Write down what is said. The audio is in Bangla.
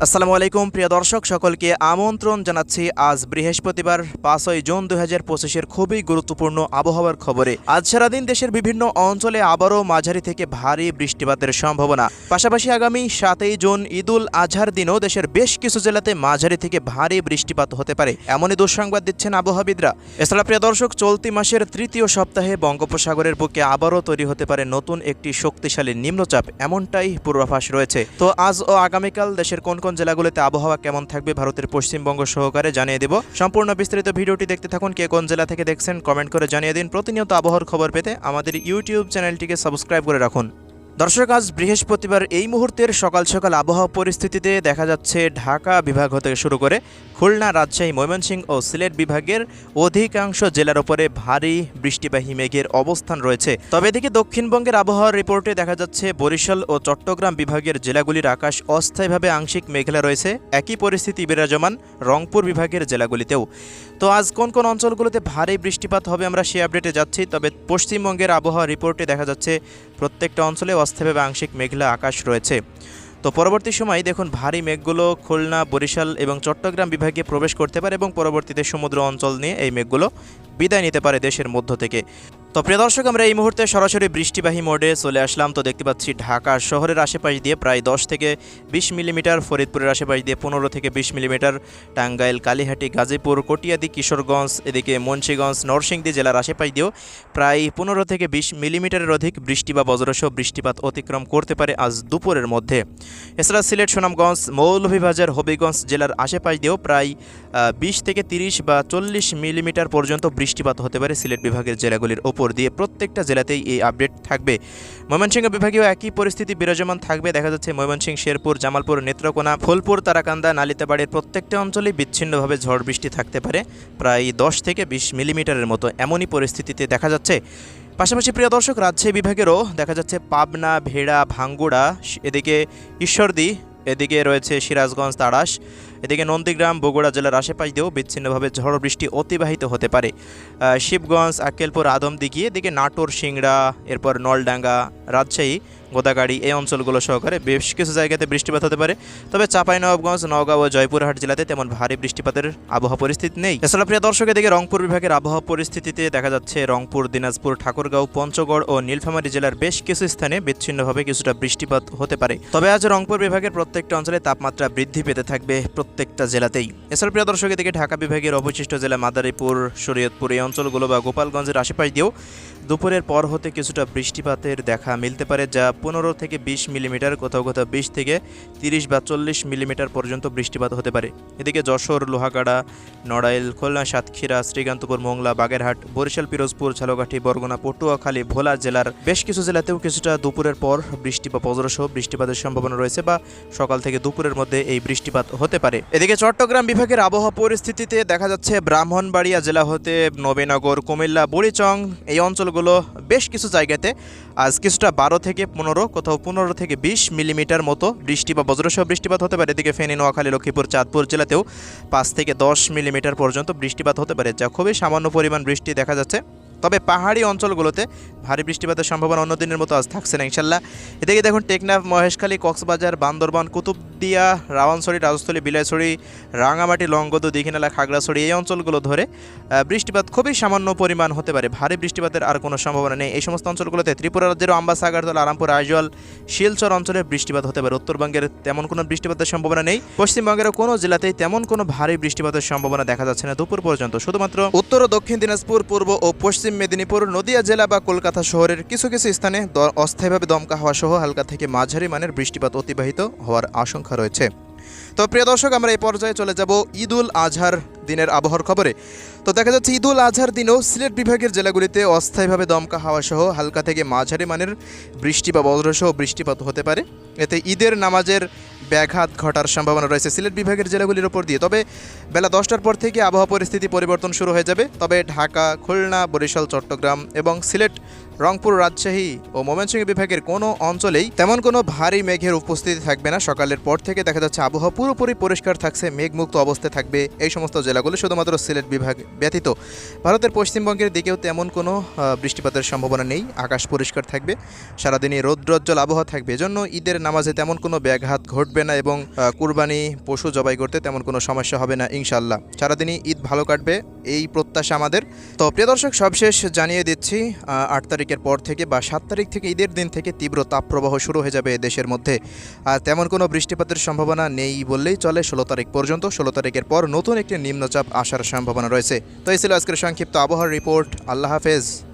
আসসালামু আলাইকুম প্রিয় দর্শক, সকলকে আমন্ত্রণ জানাচ্ছি আজ বৃহস্পতিবার 5ই জুন 2025-এর খুবই গুরুত্বপূর্ণ আবহাওয়ার খবরে। আজ সারাদিন দেশের বিভিন্ন অঞ্চলে আবারও মাঝারি থেকে ভারী বৃষ্টিপাতের সম্ভাবনা। পাশাপাশি আগামী 7ই জুন ঈদুল আজহার দিনও দেশের বেশ কিছু জেলাতে মাঝারি থেকে ভারী বৃষ্টিপাত হতে পারে, এমনই দুঃসংবাদ দিচ্ছেন আবহাওয়াবিদরা। এছাড়া প্রিয় দর্শক, চলতি মাসের তৃতীয় সপ্তাহে বঙ্গোপসাগরের বুকে আবারও তৈরি হতে পারে নতুন একটি শক্তিশালী নিম্নচাপ, এমনটাই পূর্বাভাস রয়েছে। তো আজ ও আগামীকাল দেশের কোন কোন জেলাগুলোতে আবহাওয়া কেমন থাকবে ভারতের পশ্চিমবঙ্গ সহকারে জানিয়ে দেব। সম্পূর্ণ বিস্তারিত ভিডিওটি দেখতে থাকুন। কে কোন জেলা থেকে দেখছেন কমেন্ট করে জানিয়ে দিন। প্রতিনিয়ত আবহাওয়ার খবর পেতে আমাদের ইউটিউব চ্যানেলটিকে সাবস্ক্রাইব করে রাখুন। দর্শক, আজ বৃহস্পতিবার এই মুহূর্তের সকাল সকাল আবহাওয়া পরিস্থিতিতে দেখা যাচ্ছে ঢাকা বিভাগ হতে শুরু করে খুলনা, রাজশাহী, ময়মনসিংহ ও সিলেট বিভাগের অধিকাংশ জেলার উপরে ভারী বৃষ্টিবাহী মেঘের অবস্থান রয়েছে। তবে এদিকে দক্ষিণবঙ্গের আবহাওয়ার রিপোর্টে দেখা যাচ্ছে বরিশাল ও চট্টগ্রাম বিভাগের জেলাগুলির আকাশ অস্থায়ীভাবে আংশিক মেঘলা রয়েছে। একই পরিস্থিতি বিরাজমান রংপুর বিভাগের জেলাগুলিতেও। তো আজ কোন কোন অঞ্চলগুলোতে ভারী বৃষ্টিপাত হবে আমরা সেই আপডেটে যাচ্ছি। তবে পশ্চিমবঙ্গের আবহাওয়া রিপোর্টে দেখা যাচ্ছে প্রত্যেকটা অঞ্চলে অস্থায়ীভাবে আংশিক মেঘলা আকাশ রয়েছে। তো পরবর্তী সময় দেখুন ভারী মেঘগুলো খুলনা, বরিশাল এবং চট্টগ্রাম বিভাগে প্রবেশ করতে পারে এবং পরবর্তীতে সমুদ্র অঞ্চল নিয়ে এই মেঘগুলো বিদায় নিতে পারে দেশের মধ্য থেকে। তো প্রিয় দর্শক, আমরা এই মুহূর্তে সরাসরি বৃষ্টিবাহী মোডে চলে আসলাম। তো দেখতে পাচ্ছি ঢাকা শহরের আশেপাশ দিয়ে প্রায় 10 থেকে 20 মিলিমিটার, ফরিদপুরের আশেপাশ দিয়ে 15 থেকে 20 মিলিমিটার, টাঙ্গাইল, কালীহাটি, গাজীপুর, কটিয়াদি, কিশোরগঞ্জ, এদিকে মুন্সিগঞ্জ, নরসিংদী জেলার আশেপাশ দিয়েও প্রায় 15 থেকে 20 মিলিমিটারের অধিক বৃষ্টি বা বজ্রসহ বৃষ্টিপাত অতিক্রম করতে পারে আজ দুপুরের মধ্যে। এছাড়া সিলেট, সুনামগঞ্জ, মৌলভীবাজার, হবিগঞ্জ জেলার আশেপাশ দিয়েও প্রায় 20 থেকে 30 বা 40 মিলিমিটার পর্যন্ত বৃষ্টিপাত হতে পারে সিলেট বিভাগের জেলাগুলির ওপর দিয়ে। প্রত্যেকটা জেলাতেই এই আপডেট থাকবে। ময়মনসিংহ বিভাগেও একই পরিস্থিতি বিরাজমান থাকবে। দেখা যাচ্ছে ময়মনসিংহ, শেরপুর, জামালপুর, নেত্রকোনা, ফুলপুর, তারাকান্দা, নালিতাবাড়ির প্রত্যেকটা অঞ্চলেই বিচ্ছিন্নভাবে ঝড় বৃষ্টি থাকতে পারে প্রায় 10 থেকে 20 মিলিমিটারের মতো, এমনই পরিস্থিতিতে দেখা যাচ্ছে। পাশাপাশি প্রিয় দর্শক, রাজশাহী বিভাগেরও দেখা যাচ্ছে পাবনা, ভেড়া, ভাঙ্গুড়া, এদিকে ঈশ্বরদী, এদিকে রয়েছে সিরাজগঞ্জ, তাড়াশ, এদিকে নন্দীগ্রাম, বগুড়া জেলার আশেপাশ দিয়েও বিচ্ছিন্নভাবে ঝড় বৃষ্টি অতিবাহিত হতে পারে। শিবগঞ্জ, আক্কেলপুর, আদমদিঘি, এদিকে নাটোর, সিংড়া, এরপর নলডাঙ্গা, রাজশাহী, গোদাগাড়ি এই অঞ্চলগুলো সহকারে বেশ কিছু জায়গাতে বৃষ্টিপাত হতে পারে। তবে চাঁপাইনবাবগঞ্জ, নওগাঁ ও জয়পুরহাট জেলাতে তেমন ভারী বৃষ্টিপাতের আবহাওয়া পরিস্থিতি নেই। এছাড়া প্রিয় দর্শক, এদিকে রংপুর বিভাগের আবহাওয়া পরিস্থিতিতে দেখা যাচ্ছে রংপুর, দিনাজপুর, ঠাকুরগাঁও, পঞ্চগড় ও নীলফামারী জেলার বেশ কিছু স্থানে বিচ্ছিন্নভাবে কিছুটা বৃষ্টিপাত হতে পারে। তবে আজ রংপুর বিভাগের প্রত্যেকটা অঞ্চলে তাপমাত্রা বৃদ্ধি পেতে থাকবে প্রত্যেকটা জেলাতেই। এছাড়া প্রিয় দর্শক, এদিকে ঢাকা বিভাগের অবশিষ্ট জেলা মাদারীপুর, শরীয়তপুর এই অঞ্চলগুলো বা গোপালগঞ্জের আশেপাশ দিয়েও দুপুরের পর হতে কিছুটা বৃষ্টিপাতের দেখা মিলতে পারে, যা 15 থেকে 20 মিলিমিটার, কোথাও কোথাও 20 থেকে 30 বা 40 মিলিমিটার পর্যন্ত বৃষ্টিপাত হতে পারে। এদিকে যশোর, লোহাগাড়া, নড়াইল, খুলনা, সাতক্ষীরা, শ্রীকান্তপুর, মোংলা, বাগেরহাট, বরিশাল, পিরোজপুর, ঝালকাঠি, বরগুনা, পটুয়াখালী, ভোলা জেলার বেশ কিছু জেলাতেও কিছুটা দুপুরের পর বৃষ্টি বা বজ্রসহ বৃষ্টিপাতের সম্ভাবনা রয়েছে বা সকাল থেকে দুপুরের মধ্যে এই বৃষ্টিপাত হতে পারে। এদিকে চট্টগ্রাম বিভাগের আবহাওয়া পরিস্থিতিতে দেখা যাচ্ছে ব্রাহ্মণবাড়িয়া জেলা হতে নবীনগর, কুমিল্লা, বুড়িচং এই অঞ্চলগুলো বেশ কিছু জায়গাতে আজ কিছুটা 12 থেকে 15, কোথাও 15 থেকে 20 মিলিমিটার মতো বৃষ্টি বা বজ্রসহ বৃষ্টিপাত হতে পারে। এদিকে ফেনী, নোয়াখালী, লক্ষ্মীপুর, চাঁদপুর জেলাতেও 5 থেকে 10 মিলিমিটার পর্যন্ত বৃষ্টিপাত হতে পারে, যা খুবই সামান্য পরিমাণ বৃষ্টি দেখা যাচ্ছে। তবে পাহাড়ি অঞ্চলগুলোতে ভারী বৃষ্টিপাতের সম্ভাবনা অন্য দিনের মতো আজ থাকছে না ইনশাল্লাহ। এদিকে দেখুন টেকনাফ, মহেশখালী, কক্সবাজার, বান্দরবান, কুতুবদিয়া, রাওয়ানছড়ি, রাজস্থলী, বিলাইছড়ি, রাঙামাটি, লংগদু, দীঘিনালা, খাগড়াছড়ি এই অঞ্চলগুলো ধরে বৃষ্টিপাত খুবই সামান্য পরিমাণ হতে পারে। ভারী বৃষ্টিপাতের আর কোনো সম্ভাবনা নেই এই সমস্ত অঞ্চলগুলোতে। ত্রিপুরা রাজ্যের আমবাসা, আগরতলা, আরামপুর, আইজল, শিলচর অঞ্চলে বৃষ্টিপাত হতে পারে। উত্তরবঙ্গের তেমন কোনো বৃষ্টিপাতের সম্ভাবনা নেই। পশ্চিমবঙ্গের কোনো জেলাতেই তেমন কোনো ভারী বৃষ্টিপাতের সম্ভাবনা দেখা যাচ্ছে না দুপুর পর্যন্ত। শুধুমাত্র উত্তর ও দক্ষিণ দিনাজপুর, পূর্ব ও পশ্চিম মেদিনীপুর, নদিয়া জেলা বা কলকাতা শহরের কিছু কিছু স্থানে অস্থায়ীভাবে দমকা হাওয়া সহ হালকা থেকে মাঝারি মানের বৃষ্টিপাত অতিবাহিত হওয়ার আশঙ্কা রয়েছে। তো প্রিয় দর্শক, আমরা এই পর্যায়ে চলে যাব ঈদুল আজহার দিনের আবহাওয়ার খবরে। তো দেখা যাচ্ছে ঈদুল আজহার দিনেও সিলেট বিভাগের জেলাগুলিতে অস্থায়ীভাবে দমকা হাওয়া সহ হালকা থেকে মাঝারি মানের বৃষ্টি বা বজ্রসহ বৃষ্টিপাত হতে পারে। এতে ঈদের নামাজের ব্যাঘাত ঘটার সম্ভাবনা রয়েছে সিলেট বিভাগের জেলাগুলির ওপর দিয়ে। তবে বেলা 10টার পর থেকে আবহাওয়া পরিস্থিতি পরিবর্তন শুরু হয়ে যাবে। তবে ঢাকা, খুলনা, বরিশাল, চট্টগ্রাম এবং সিলেট রংপুর, রাজশাহী ও ময়মনসিংহ বিভাগের কোনো অঞ্চলেই তেমন কোনো ভারী মেঘের উপস্থিতি থাকবে না। সকালের পর থেকে দেখা যাচ্ছে আবহাওয়া পুরোপুরি পরিষ্কার থাকছে, মেঘমুক্ত অবস্থায় থাকবে এই সমস্ত জেলাগুলো, শুধুমাত্র সিলেট বিভাগ ব্যতীত। ভারতের পশ্চিমবঙ্গের দিকেও তেমন কোনো বৃষ্টিপাতের সম্ভাবনা নেই, আকাশ পরিষ্কার থাকবে, সারাদিনই রৌদ্রোজ্জ্বল আবহাওয়া থাকবে। এজন্য ঈদের নামাজে তেমন কোনো ব্যাঘাত ঘটবে না এবং কুরবানি পশু জবাই করতে তেমন কোনো সমস্যা হবে না ইনশাল্লাহ। সারাদিনই ঈদ ভালো কাটবে এই প্রত্যাশা আমাদের। তো প্রিয় দর্শক, সবশেষ জানিয়ে দিচ্ছি 8 তারিখের পর থেকে বা 7 তারিখ থেকে ঈদের দিন থেকে তীব্র তাপপ্রবাহ শুরু হয়ে যাবে দেশের মধ্যে। আর তেমন কোনো বৃষ্টিপাতের সম্ভাবনা নেই বললেই চলে 16 তারিখ পর্যন্ত। 16 তারিখের পর নতুন একটি নিম্নচাপ আসার সম্ভাবনা রয়েছে। তো এই ছিল আজকের সংক্ষিপ্ত আবহাওয়ার রিপোর্ট। আল্লাহ হাফেজ।